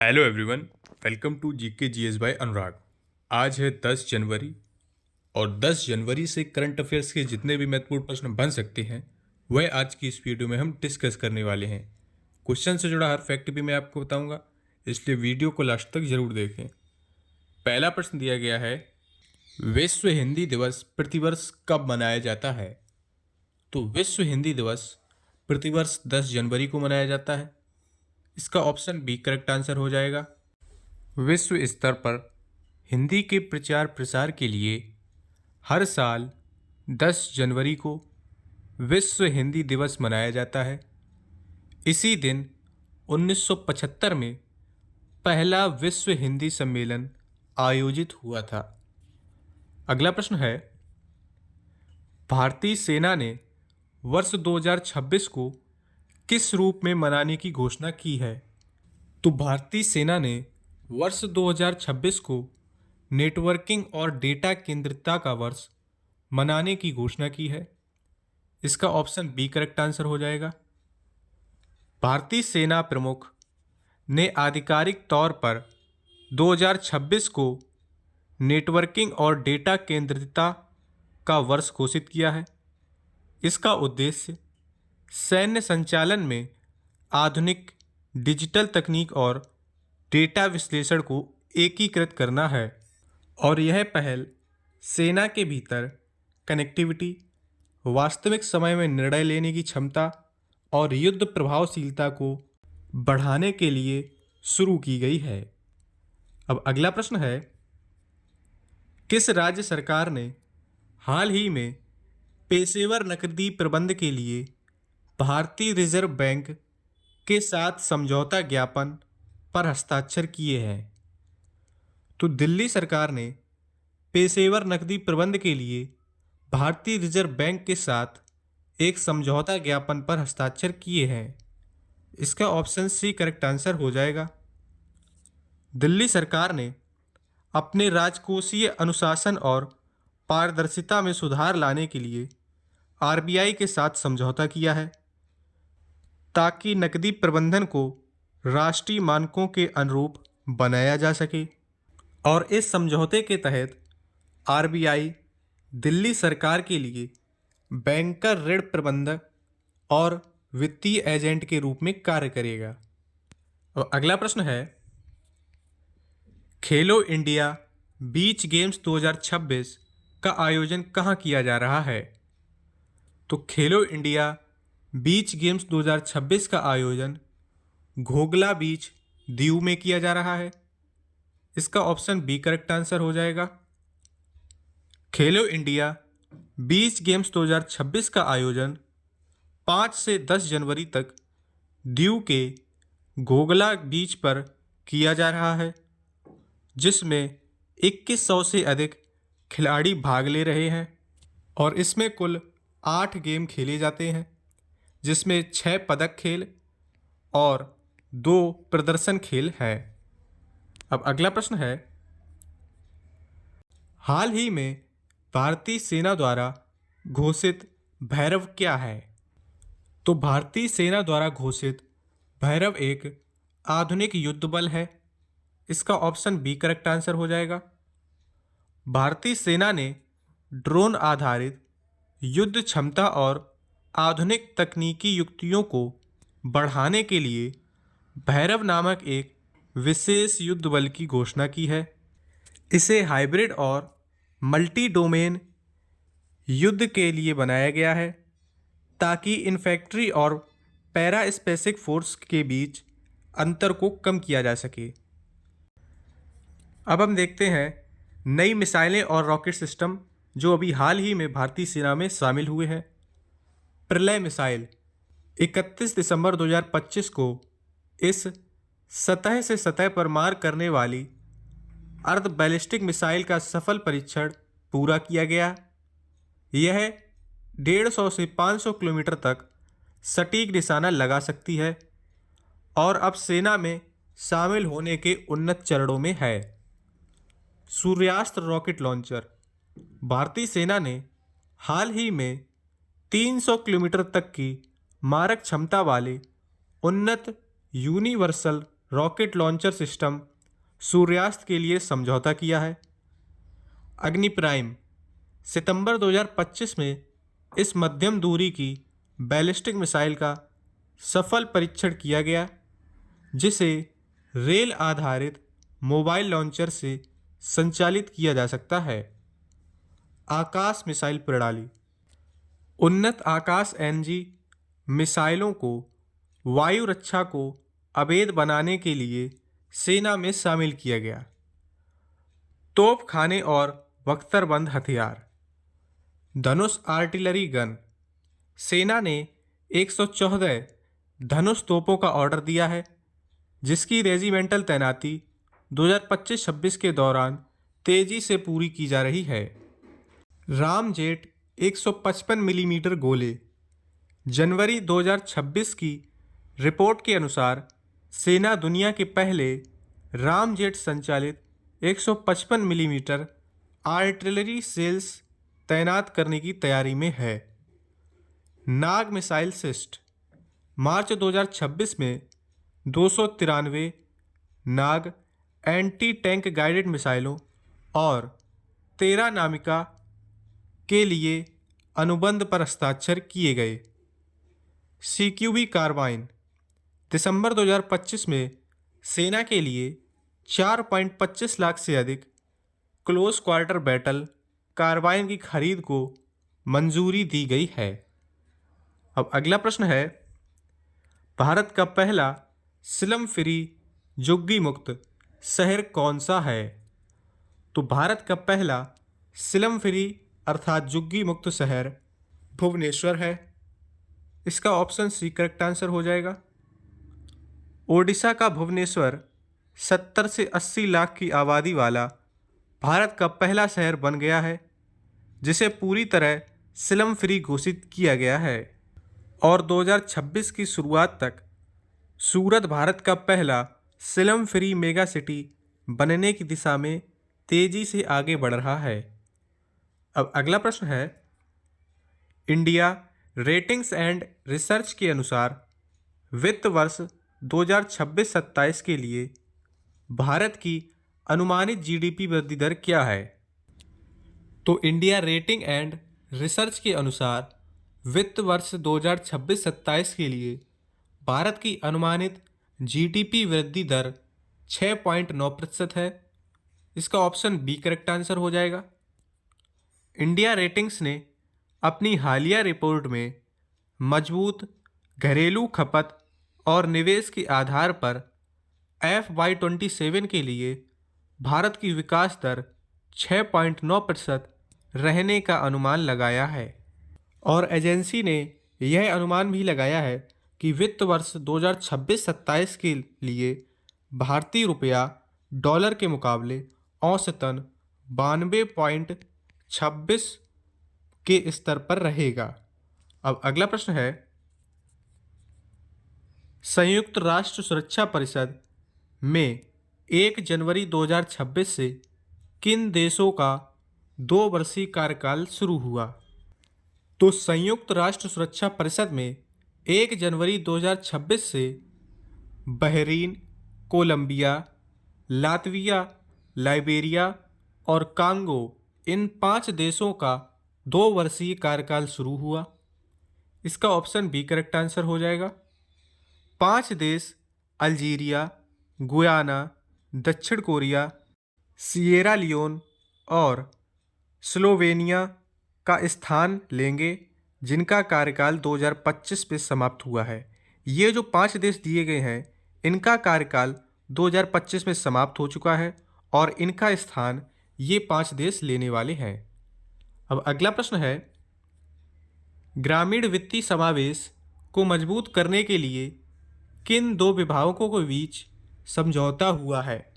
Hello everyone. Welcome to GK GS by Anurag. आज है 10 जनवरी और 10 जनवरी से करंट अफेयर्स के जितने भी महत्वपूर्ण प्रश्न बन सकते हैं वह आज की इस वीडियो में हम डिस्कस करने वाले हैं। क्वेश्चन से जुड़ा हर फैक्ट भी मैं आपको बताऊंगा, इसलिए वीडियो को लास्ट तक जरूर देखें। पहला प्रश्न दिया गया है, विश्व हिंदी दिवस प्रतिवर्ष कब मनाया जाता है? तो विश्व हिंदी दिवस प्रतिवर्ष 10 जनवरी को मनाया जाता है। इसका ऑप्शन बी करेक्ट आंसर हो जाएगा। विश्व स्तर पर हिंदी के प्रचार प्रसार के लिए हर साल 10 जनवरी को विश्व हिंदी दिवस मनाया जाता है। इसी दिन 1975 में पहला विश्व हिंदी सम्मेलन आयोजित हुआ था। अगला प्रश्न है, भारतीय सेना ने वर्ष 2026 को किस रूप में मनाने की घोषणा की है? तो भारतीय सेना ने वर्ष 2026 को नेटवर्किंग और डेटा केंद्रितता का वर्ष मनाने की घोषणा की है। इसका ऑप्शन बी करेक्ट आंसर हो जाएगा। भारतीय सेना प्रमुख ने आधिकारिक तौर पर 2026 को नेटवर्किंग और डेटा केंद्रितता का वर्ष घोषित किया है। इसका उद्देश्य सैन्य संचालन में आधुनिक डिजिटल तकनीक और डेटा विश्लेषण को एकीकृत करना है और यह पहल सेना के भीतर कनेक्टिविटी, वास्तविक समय में निर्णय लेने की क्षमता और युद्ध प्रभावशीलता को बढ़ाने के लिए शुरू की गई है। अब अगला प्रश्न है, किस राज्य सरकार ने हाल ही में पेशेवर नकदी प्रबंध के लिए भारतीय रिजर्व बैंक के साथ समझौता ज्ञापन पर हस्ताक्षर किए हैं? तो दिल्ली सरकार ने पेशेवर नकदी प्रबंध के लिए भारतीय रिजर्व बैंक के साथ एक समझौता ज्ञापन पर हस्ताक्षर किए हैं। इसका ऑप्शन सी करेक्ट आंसर हो जाएगा। दिल्ली सरकार ने अपने राजकोषीय अनुशासन और पारदर्शिता में सुधार लाने के लिए आरबीआई के साथ समझौता किया है ताकि नकदी प्रबंधन को राष्ट्रीय मानकों के अनुरूप बनाया जा सके। और इस समझौते के तहत आरबीआई दिल्ली सरकार के लिए बैंकर, ऋण प्रबंधक और वित्तीय एजेंट के रूप में कार्य करेगा। और अगला प्रश्न है, खेलो इंडिया बीच गेम्स 2026 का आयोजन कहाँ किया जा रहा है? तो खेलो इंडिया बीच गेम्स 2026 का आयोजन घोगला बीच, दीव में किया जा रहा है। इसका ऑप्शन बी करेक्ट आंसर हो जाएगा। खेलो इंडिया बीच गेम्स 2026 का आयोजन 5 से 10 जनवरी तक दीव के घोगला बीच पर किया जा रहा है, जिसमें 2100 से अधिक खिलाड़ी भाग ले रहे हैं और इसमें कुल 8 गेम खेले जाते हैं, जिसमें 6 पदक खेल और 2 प्रदर्शन खेल हैं। अब अगला प्रश्न है, हाल ही में भारतीय सेना द्वारा घोषित भैरव क्या है? तो भारतीय सेना द्वारा घोषित भैरव एक आधुनिक युद्ध बल है। इसका ऑप्शन बी करेक्ट आंसर हो जाएगा। भारतीय सेना ने ड्रोन आधारित युद्ध क्षमता और आधुनिक तकनीकी युक्तियों को बढ़ाने के लिए भैरव नामक एक विशेष युद्ध बल की घोषणा की है। इसे हाइब्रिड और मल्टी डोमेन युद्ध के लिए बनाया गया है ताकि इन्फैंट्री और पैरा स्पेसिफिक फोर्स के बीच अंतर को कम किया जा सके। अब हम देखते हैं नई मिसाइलें और रॉकेट सिस्टम जो अभी हाल ही में भारतीय सेना में शामिल हुए हैं। प्रलय मिसाइल 31 दिसंबर 2025 को इस सतह से सतह पर मार करने वाली अर्ध बैलिस्टिक मिसाइल का सफल परीक्षण पूरा किया गया। यह 150 से 500 किलोमीटर तक सटीक निशाना लगा सकती है और अब सेना में शामिल होने के उन्नत चरणों में है। सूर्यास्त्र रॉकेट लॉन्चर भारतीय सेना ने हाल ही में 300 किलोमीटर तक की मारक क्षमता वाले उन्नत यूनिवर्सल रॉकेट लॉन्चर सिस्टम सूर्यास्त के लिए समझौता किया है? अग्नि प्राइम। सितंबर 2025 में इस मध्यम दूरी की बैलिस्टिक मिसाइल का सफल परीक्षण किया गया, जिसे रेल आधारित मोबाइल लॉन्चर से संचालित किया जा सकता है। आकाश मिसाइल प्रणाली। उन्नत आकाश एनजी मिसाइलों को वायु रक्षा को अवैध बनाने के लिए सेना में शामिल किया गया। तोपखाने और बख्तरबंद हथियार। धनुष आर्टिलरी गन। सेना ने 114 धनुष तोपों का ऑर्डर दिया है, जिसकी रेजिमेंटल तैनाती 2025-26 के दौरान तेजी से पूरी की जा रही है। रामजेट 155 मिलीमीटर गोले। जनवरी 2026 की रिपोर्ट के अनुसार सेना दुनिया के पहले रामजेट संचालित 155 मिलीमीटर आर्टिलरी सेल्स तैनात करने की तैयारी में है। नाग मिसाइल सिस्ट। मार्च 2026 में 293 नाग एंटी टैंक गाइडेड मिसाइलों और 13 नामिका के लिए अनुबंध पर हस्ताक्षर किए गए। CQB carbene. दिसंबर 2025 में सेना के लिए 4.25 लाख से अधिक क्लोज क्वार्टर बैटल कार्बाइन की खरीद को मंजूरी दी गई है। अब अगला प्रश्न है, भारत का पहला स्लम फ्री झुग्गी मुक्त शहर कौन सा है? तो भारत का पहला स्लम फ्री अर्थात झुग्गी मुक्त शहर भुवनेश्वर है। इसका ऑप्शन सी करेक्ट आंसर हो जाएगा। ओडिशा का भुवनेश्वर 70 से 80 लाख की आबादी वाला भारत का पहला शहर बन गया है, जिसे पूरी तरह स्लम फ्री घोषित किया गया है। और 2026 की शुरुआत तक सूरत भारत का पहला स्लम फ्री मेगा सिटी बनने की दिशा में तेजी से आगे बढ़ रहा है। अब अगला प्रश्न है, इंडिया रेटिंग्स एंड रिसर्च के अनुसार वित्त वर्ष 2026-27 के लिए भारत की अनुमानित जीडीपी वृद्धि दर क्या है? तो इंडिया रेटिंग एंड रिसर्च के अनुसार वित्त वर्ष 2026-27 के लिए भारत की अनुमानित जीडीपी वृद्धि दर 6.9% है। इसका ऑप्शन बी करेक्ट आंसर हो जाएगा। इंडिया रेटिंग्स ने अपनी हालिया रिपोर्ट में मजबूत घरेलू खपत और निवेश के आधार पर FY27 के लिए भारत की विकास दर 6.9% रहने का अनुमान लगाया है। और एजेंसी ने यह अनुमान भी लगाया है कि वित्त वर्ष 2026-27 के लिए भारतीय रुपया डॉलर के मुकाबले औसतन 92.26 के स्तर पर रहेगा। अब अगला प्रश्न है, संयुक्त राष्ट्र सुरक्षा परिषद में 1 जनवरी 2026 से किन देशों का 2 वर्षीय कार्यकाल शुरू हुआ? तो संयुक्त राष्ट्र सुरक्षा परिषद में 1 जनवरी 2026 से बहरीन, कोलंबिया, लातविया, लाइबेरिया और कांगो इन 5 देशों का 2 वर्षीय कार्यकाल शुरू हुआ। इसका ऑप्शन बी करेक्ट आंसर हो जाएगा। 5 देश अल्जीरिया, गुयाना, दक्षिण कोरिया, सिएरा लियोन और स्लोवेनिया का स्थान लेंगे, जिनका कार्यकाल 2025 में समाप्त हुआ है। ये जो 5 देश दिए गए हैं, इनका कार्यकाल 2025 में समाप्त हो चुका है और इनका स्थान ये 5 देश लेने वाले हैं। अब अगला प्रश्न है, ग्रामीण वित्तीय समावेश को मजबूत करने के लिए किन 2 विभागों के बीच समझौता हुआ है?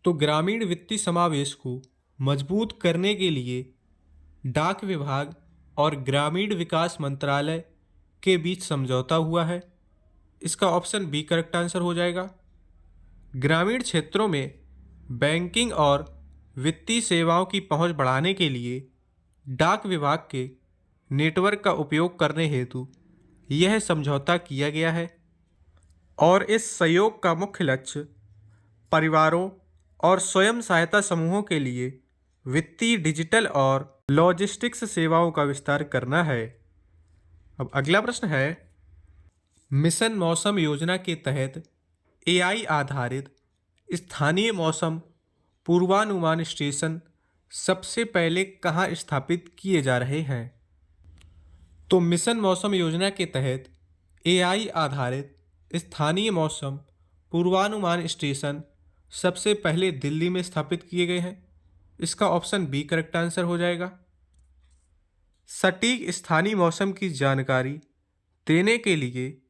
तो ग्रामीण वित्तीय समावेश को मजबूत करने के लिए डाक विभाग और ग्रामीण विकास मंत्रालय के बीच समझौता हुआ है। इसका ऑप्शन बी करेक्ट आंसर हो जाएगा। ग्रामीण क्षेत्रों में बैंकिंग और वित्तीय सेवाओं की पहुंच बढ़ाने के लिए डाक विभाग के नेटवर्क का उपयोग करने हेतु यह समझौता किया गया है। और इस सहयोग का मुख्य लक्ष्य परिवारों और स्वयं सहायता समूहों के लिए वित्तीय, डिजिटल और लॉजिस्टिक्स सेवाओं का विस्तार करना है। अब अगला प्रश्न है, मिशन मौसम योजना के तहत एआई आधारित स्थानीय मौसम पूर्वानुमान स्टेशन सबसे पहले कहाँ स्थापित किए जा रहे हैं? तो मिशन मौसम योजना के तहत एआई आधारित स्थानीय मौसम पूर्वानुमान स्टेशन सबसे पहले दिल्ली में स्थापित किए गए हैं। इसका ऑप्शन बी करेक्ट आंसर हो जाएगा। सटीक स्थानीय मौसम की जानकारी देने के लिए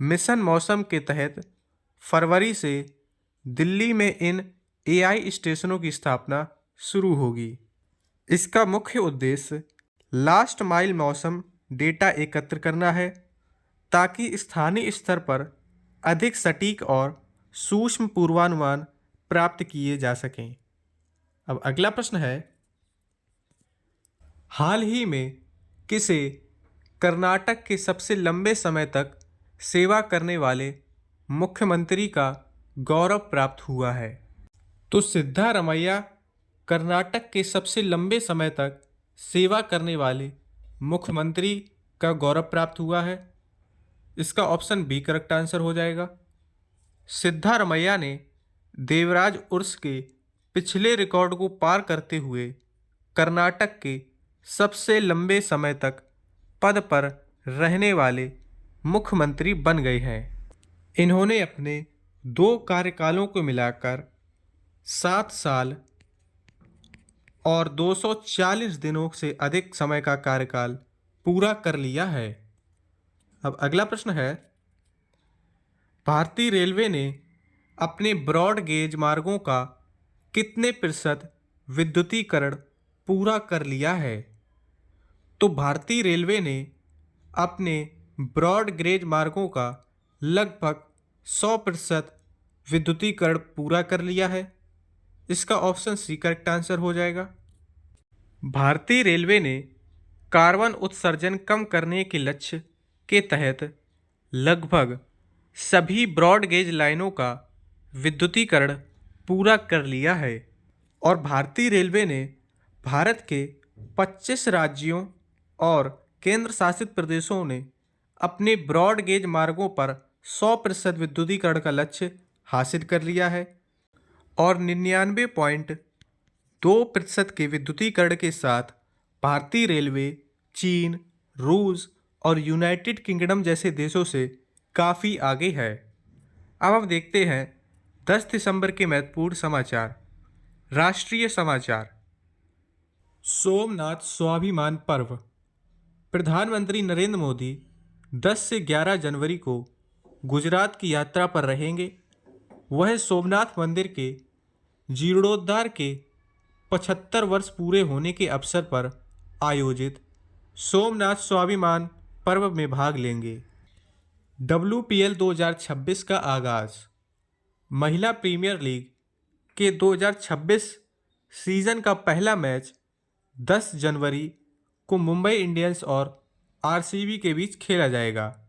मिशन मौसम के तहत फरवरी से दिल्ली में इन एआई स्टेशनों की स्थापना शुरू होगी। इसका मुख्य उद्देश्य लास्ट माइल मौसम डेटा एकत्र करना है ताकि स्थानीय स्तर पर अधिक सटीक और सूक्ष्म पूर्वानुमान प्राप्त किए जा सकें। अब अगला प्रश्न है, हाल ही में किसे कर्नाटक के सबसे लंबे समय तक सेवा करने वाले मुख्यमंत्री का गौरव प्राप्त हुआ है? तो सिद्धारमैया कर्नाटक के सबसे लंबे समय तक सेवा करने वाले मुख्यमंत्री का गौरव प्राप्त हुआ है। इसका ऑप्शन बी करेक्ट आंसर हो जाएगा। सिद्धारमैया ने देवराज उर्स के पिछले रिकॉर्ड को पार करते हुए कर्नाटक के सबसे लंबे समय तक पद पर रहने वाले मुख्यमंत्री बन गए हैं। इन्होंने अपने 2 कार्यकालों को मिलाकर 7 साल और 240 दिनों से अधिक समय का कार्यकाल पूरा कर लिया है। अब अगला प्रश्न है, भारतीय रेलवे ने अपने ब्रॉड गेज मार्गों का कितने प्रतिशत विद्युतीकरण पूरा कर लिया है? तो भारतीय रेलवे ने अपने ब्रॉड गेज मार्गों का लगभग 100% विद्युतीकरण पूरा कर लिया है। इसका ऑप्शन सी करेक्ट आंसर हो जाएगा। भारतीय रेलवे ने कार्बन उत्सर्जन कम करने के लक्ष्य के तहत लगभग सभी ब्रॉड गेज लाइनों का विद्युतीकरण पूरा कर लिया है और भारतीय रेलवे ने भारत के 25 राज्यों और केंद्र शासित प्रदेशों ने अपने ब्रॉड गेज मार्गों पर 100% विद्युतीकरण का लक्ष्य हासिल कर लिया है और 99.2% के विद्युतीकरण के साथ भारतीय रेलवे चीन, रूस और यूनाइटेड किंगडम जैसे देशों से काफ़ी आगे है। अब हम देखते हैं 10 दिसंबर के महत्वपूर्ण समाचार। राष्ट्रीय समाचार, सोमनाथ स्वाभिमान पर्व। प्रधानमंत्री नरेंद्र मोदी 10 से 11 जनवरी को गुजरात की यात्रा पर रहेंगे। वह सोमनाथ मंदिर के जीर्णोद्धार के 75 वर्ष पूरे होने के अवसर पर आयोजित सोमनाथ स्वाभिमान पर्व में भाग लेंगे। WPL 2026 का आगाज़। महिला प्रीमियर लीग के 2026 सीज़न का पहला मैच 10 जनवरी को मुंबई इंडियंस और RCB के बीच खेला जाएगा।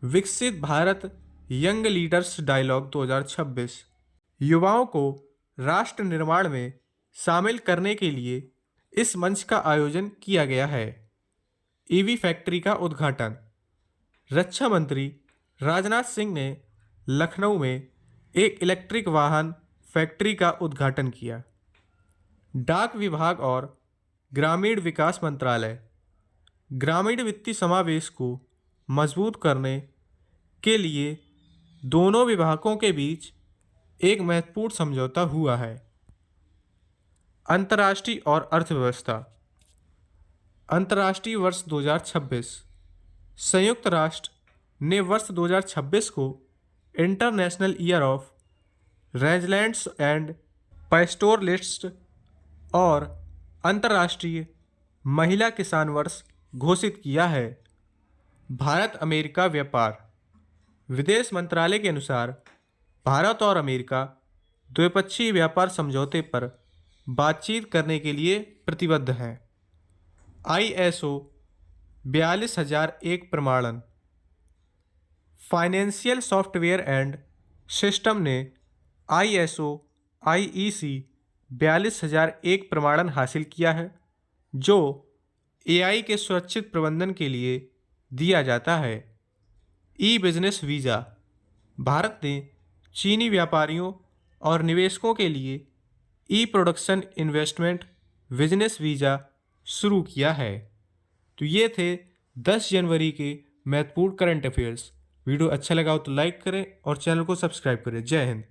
विकसित भारत यंग लीडर्स डायलॉग 2026 युवाओं को राष्ट्र निर्माण में शामिल करने के लिए इस मंच का आयोजन किया गया है। EV फैक्ट्री का उद्घाटन। रक्षा मंत्री राजनाथ सिंह ने लखनऊ में एक इलेक्ट्रिक वाहन फैक्ट्री का उद्घाटन किया। डाक विभाग और ग्रामीण विकास मंत्रालय ग्रामीण वित्तीय समावेश को मजबूत करने के लिए दोनों विभागों के बीच एक महत्वपूर्ण समझौता हुआ है। अंतर्राष्ट्रीय और अर्थव्यवस्था। अंतर्राष्ट्रीय वर्ष 2026। संयुक्त राष्ट्र ने वर्ष 2026 को international year of resilience and pastoralist और अंतर्राष्ट्रीय महिला किसान वर्ष घोषित किया है। भारत अमेरिका व्यापार। विदेश मंत्रालय के अनुसार भारत और अमेरिका द्विपक्षीय व्यापार समझौते पर बातचीत करने के लिए प्रतिबद्ध हैं। ISO 42001 प्रमाणन। फाइनेंशियल सॉफ्टवेयर एंड सिस्टम ने ISO IEC 42001 प्रमाणन हासिल किया है, जो AI के सुरक्षित प्रबंधन के लिए दिया जाता है। ई बिजनेस वीज़ा। भारत ने चीनी व्यापारियों और निवेशकों के लिए ई प्रोडक्शन इन्वेस्टमेंट बिजनेस वीज़ा शुरू किया है। तो ये थे 10 जनवरी के महत्वपूर्ण करंट अफेयर्स। वीडियो अच्छा लगा हो तो लाइक करें और चैनल को सब्सक्राइब करें। जय हिंद।